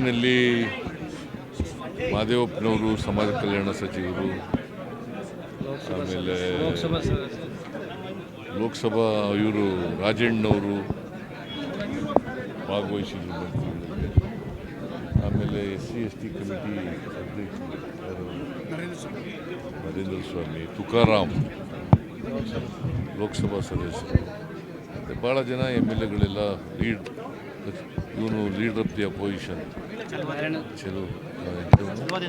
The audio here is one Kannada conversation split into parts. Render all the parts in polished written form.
ಮೀಟಿಂಗ್ನಲ್ಲಿ ಮಾದೇವಪ್ಪನವರು ಸಮಾಜ ಕಲ್ಯಾಣ ಸಚಿವರು, ಆಮೇಲೆ ಲೋಕಸಭಾ ಇವರು ರಾಜಣ್ಣವರು ಭಾಗವಹಿಸಿದ್ರು ಮಂತ್ರಿಗಳಲ್ಲಿ, ಆಮೇಲೆ SC/ST ಕಮಿಟಿ ಅಧ್ಯಕ್ಷರು ನರೇಂದ್ರ ಸ್ವಾಮಿ, ತುಕಾರಾಮ್ ಲೋಕಸಭಾ ಸದಸ್ಯರು, ಮತ್ತು ಭಾಳ ಜನ MLAಗಳೆಲ್ಲ leader of the opposition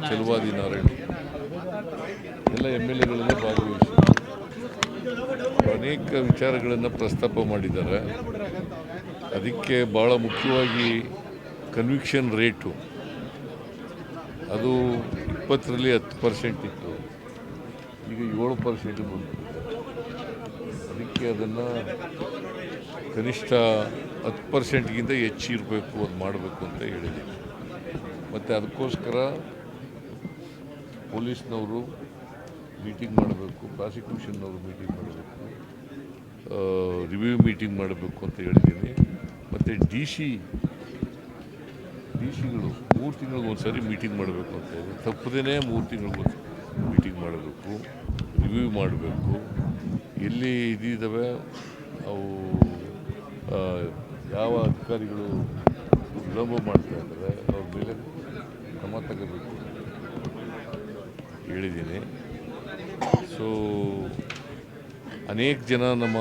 Chaluvadi Narayana ಎಲ್ಲ MLAಗಳೆಲ್ಲ ಭಾಗವಹಿಸಿ ಅನೇಕ ವಿಚಾರಗಳನ್ನು ಪ್ರಸ್ತಾಪ ಮಾಡಿದ್ದಾರೆ. ಅದಕ್ಕೆ ಭಾಳ ಮುಖ್ಯವಾಗಿ ಕನ್ವಿಕ್ಷನ್ ರೇಟು ಅದು 20ರಲ್ಲಿ 10% ಇತ್ತು, ಈಗ 7% ಬಂದಿದೆ. ಅದಕ್ಕೆ ಅದನ್ನು ಕನಿಷ್ಠ 10%ಗಿಂತ ಹೆಚ್ಚಿರಬೇಕು, ಅದು ಮಾಡಬೇಕು ಅಂತ ಹೇಳಿದ್ದೀನಿ. ಮತ್ತು ಅದಕ್ಕೋಸ್ಕರ ಪೊಲೀಸ್ನವರು ಮೀಟಿಂಗ್ ಮಾಡಬೇಕು, ಪ್ರಾಸಿಕ್ಯೂಷನ್ನವರು ಮೀಟಿಂಗ್ ಮಾಡಬೇಕು, ರಿವ್ಯೂ ಮೀಟಿಂಗ್ ಮಾಡಬೇಕು ಅಂತ ಹೇಳಿದ್ದೀನಿ. ಮತ್ತು ಡಿ ಸಿಗಳು 3 ತಿಂಗಳಿಗೊಂದು ಸರಿ ಮೀಟಿಂಗ್ ಮಾಡಬೇಕು ಅಂತ ಇದೆ. ತಪ್ಪದೇ 3 ತಿಂಗಳಿಗೊಂದು ಮೀಟಿಂಗ್ ಮಾಡಬೇಕು, ರಿವ್ಯೂ ಮಾಡಬೇಕು. ಎಲ್ಲಿ ಇದಿದ್ದಾವೆ ಅವು ಯಾವ ಅಧಿಕಾರಿಗಳು ವಿಳಂಬ ಮಾಡ್ತಾ ಇದ್ದಾರೆ ಅವ್ರ ಮೇಲೆ ಕ್ರಮ ತಗೋಬೇಕು ಹೇಳಿದ್ದೀನಿ. ಸೊ ಅನೇಕ ಜನ ನಮ್ಮ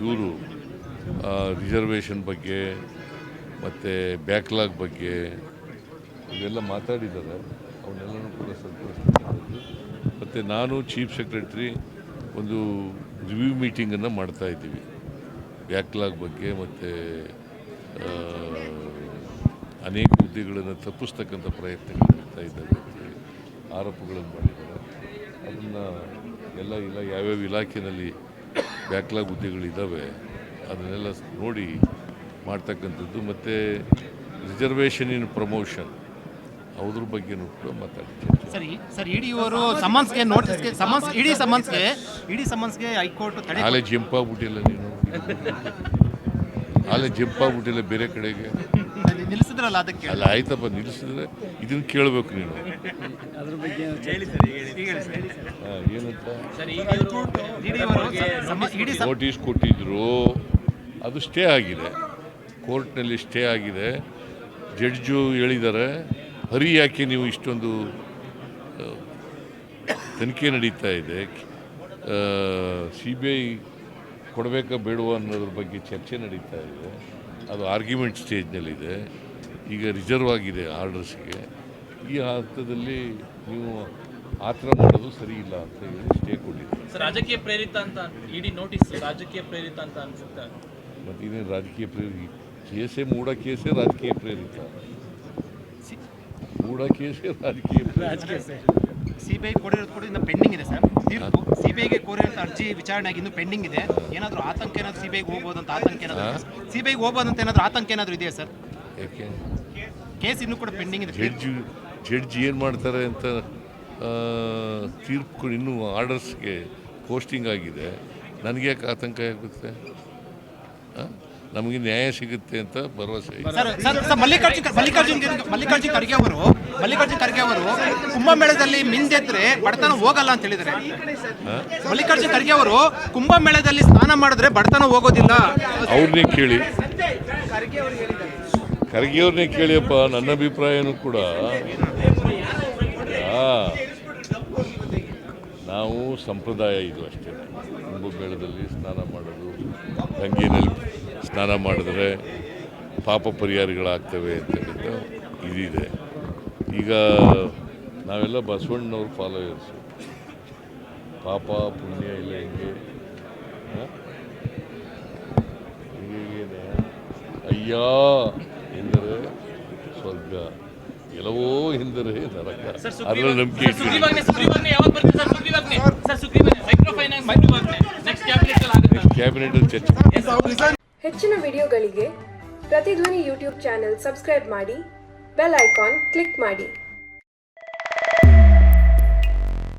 ಇವರು ರಿಸರ್ವೇಷನ್ ಬಗ್ಗೆ ಮತ್ತು ಬ್ಯಾಕ್ಲಾಗ್ ಬಗ್ಗೆ ಇವೆಲ್ಲ ಮಾತಾಡಿದ್ದಾರೆ. ಅವನ್ನೆಲ್ಲನೂ ಕೂಡ ಸಂತೋಷ. ಮತ್ತು ನಾನು ಚೀಫ್ ಸೆಕ್ರೆಟರಿ ಒಂದು ರಿವ್ಯೂ ಮೀಟಿಂಗನ್ನು ಮಾಡ್ತಾಯಿದ್ದೀವಿ ಬ್ಯಾಕ್ಲಾಗ್ ಬಗ್ಗೆ, ಮತ್ತು ಅನೇಕ ಹುದ್ದೆಗಳನ್ನು ತಪ್ಪಿಸ್ತಕ್ಕಂಥ ಪ್ರಯತ್ನಗಳು ಮಾಡ್ತಾ ಇದ್ದಾವೆ ಅಂತೇಳಿ ಆರೋಪಗಳನ್ನು ಮಾಡಿದ್ದಾರೆ. ಅದನ್ನು ಎಲ್ಲ ಯಾವ್ಯಾವ ಇಲಾಖೆಯಲ್ಲಿ ಬ್ಯಾಕ್ಲಾಗ್ ಹುದ್ದೆಗಳಿದ್ದಾವೆ ಅದನ್ನೆಲ್ಲ ನೋಡಿ ಮಾಡ್ತಕ್ಕಂಥದ್ದು. ಮತ್ತು ರಿಸರ್ವೇಷನ್ ಇನ್ ಪ್ರಮೋಷನ್ ಅದ್ರ ಬಗ್ಗೆನೂ ಕೂಡ ಮಾತಾಡ್ತೀವಿ. ಸರ್ ಇಡಿಯವರು ಸಮನ್ಸ್ಗೆ ನೋಟಿಸ್ಗೆ ಇಡಿ ಸಮನ್ಸ್ಗೆ ಹೈಕೋರ್ಟ್ ನಾಳೆ ಜಂಪಾಗ್ಬಿಟ್ಟಿಲ್ಲ, ನೀನು ನಾಳೆ ಜಂಪಾಗ್ಬಿಟ್ಟಿಲ್ಲ ಬೇರೆ ಕಡೆಗೆ ನಿಲ್ಲಿಸಿದ್ರಲ್ಲ, ಅದಕ್ಕೆ ಅಲ್ಲ ಆಯ್ತಪ್ಪ, ನಿಲ್ಲಿಸಿದ್ರೆ ಇದನ್ನು ಕೇಳಬೇಕು ನೀನು. ಅದ್ರ ಬಗ್ಗೆ ಏನಂತ ನೋಟಿಸ್ ಕೊಟ್ಟಿದ್ರು, ಅದು ಸ್ಟೇ ಆಗಿದೆ, ಕೋರ್ಟ್ನಲ್ಲಿ ಸ್ಟೇ ಆಗಿದೆ. ಜಡ್ಜು ಹೇಳಿದ್ದಾರೆ, ಹರಿ ಯಾಕೆ ನೀವು ಇಷ್ಟೊಂದು ತನಿಖೆ ನಡೀತಾ ಇದೆ, CBI ಕೊಡಬೇಕಾ ಬೇಡವಾ ಅನ್ನೋದ್ರ ಬಗ್ಗೆ ಚರ್ಚೆ ನಡೀತಾ ಇದೆ, ಅದು ಆರ್ಗ್ಯುಮೆಂಟ್ ಸ್ಟೇಜ್ನಲ್ಲಿದೆ, ಈಗ ರಿಸರ್ವ್ ಆಗಿದೆ ಆರ್ಡರ್ಸ್ಗೆ. ಈ ಹಂತದಲ್ಲಿ ನೀವು ಆ ಥರ ಮಾಡೋದು ಸರಿ ಇಲ್ಲ ಅಂತ ಹೇಳಿ ಸ್ಟೇ ಕೊಟ್ಟಿದೆ. ರಾಜಕೀಯ ಪ್ರೇರಿತ ಅಂತ ಇಡಿ ನೋಟಿಸ್ ರಾಜಕೀಯ ಪ್ರೇರಿತ ಅಂತ ಅನ್ಸುತ್ತೆ. ಮತ್ತು ಇನ್ನೇನು ರಾಜಕೀಯ ಪ್ರೇರಿತ ಕೇಸೇ ಮೂಢ ಕೇಸೇ ರಾಜಕೀಯ ಪ್ರೇರಿತ, ಮೂಢ ಕೇಸೇ ರಾಜಕೀಯ CBI ಕೊಡಿರೋದು ಇನ್ನು ಪೆಂಡಿಂಗ್ ಇದೆ ಸರ್. CBIಗೆ ಕೋರಿರೋಂಥ ಅರ್ಜಿ ವಿಚಾರಣೆ ಆಗಿ ಇನ್ನೂ ಪೆಂಡಿಂಗ್ ಇದೆ. ಏನಾದರೂ ಆತಂಕ ಏನಾದರೂ CBIಗೆ ಹೋಗ್ಬೋದು ಅಂತ ಆತಂಕ ಏನಾದರೂ CBIಗೆ ಹೋಗ್ಬೋದು ಅಂತ ಏನಾದರೂ ಆತಂಕ ಏನಾದರೂ ಇದೆಯಾ ಸರ್? ಯಾಕೆ ಕೇಸ್ ಇನ್ನೂ ಕೂಡ ಪೆಂಡಿಂಗ್ ಇದೆ. ಜಡ್ಜ್ ಏನು ಮಾಡ್ತಾರೆ ಅಂತ ತೀರ್ಪು ಇನ್ನೂ ಆರ್ಡರ್ಸ್ಗೆ ಪೋಸ್ಟಿಂಗ್ ಆಗಿದೆ. ನನಗೆ ಯಾಕೆ ಆತಂಕ ಆಗುತ್ತೆ? ನಮಗೆ ನ್ಯಾಯ ಸಿಗುತ್ತೆ ಅಂತ ಭರವಸೆ. ಮಲ್ಲಿಕಾರ್ಜುನ್ ಖರ್ಗೆ ಅವರು ಕುಂಭಮೇಳದಲ್ಲಿ ಮಿಂದೆದ್ರೆ ಬಡತನ ಹೋಗಲ್ಲ ಅಂತ ಹೇಳಿದ್ದಾರೆ. ಮಲ್ಲಿಕಾರ್ಜುನ್ ಖರ್ಗೆ ಅವರು ಕುಂಭಮೇಳದಲ್ಲಿ ಸ್ನಾನ ಮಾಡಿದ್ರೆ ಬಡತನ ಹೋಗೋದಿಲ್ಲ. ಅವ್ರನ್ನೇ ಕೇಳಿ, ಖರ್ಗೆ ಅವ್ರನ್ನೇ ಕೇಳಿಯಪ್ಪ. ನನ್ನ ಅಭಿಪ್ರಾಯನೂ ಕೂಡ ನಾವು ಸಂಪ್ರದಾಯ ಇದು ಅಷ್ಟೇ. ಕುಂಭಮೇಳದಲ್ಲಿ ಸ್ನಾನ ಮಾಡೋದು, ಗಂಗೆನಲ್ಲಿ ಸ್ನಾನ ಮಾಡಿದ್ರೆ ಪಾಪ ಪರಿಹಾರಗಳಾಗ್ತವೆ ಅಂತಕ್ಕಂಥ ಇದಿದೆ. ಈಗ ನಾವೆಲ್ಲ ಬಸವಣ್ಣನವ್ರ ಫಾಲೋಯರ್ಸು. ಪಾಪ ಪುಣ್ಯ ಇಲ್ಲ ಹೆಂಗೆ ಹೀಗೇನೆ ಅಯ್ಯ ಎಂದರೆ ಸ್ವರ್ಗ, ಎಲ್ಲವೋ ಎಂದರೆ ನರಕ. ಅದರ ನಂಬಿಕೆ ಕ್ಯಾಬಿನೆಟ್ ಚರ್ಚೆ. ಹೆಚ್ಚಿನ ವಿಡಿಯೋಗಳಿಗೆ ಪ್ರತಿಧ್ವನಿ ಯೂಟ್ಯೂಬ್ ಚಾನೆಲ್ ಸಬ್ಸ್ಕ್ರೈಬ್ ಮಾಡಿ, ಬೆಲ್ ಐಕಾನ್ ಕ್ಲಿಕ್ ಮಾಡಿ.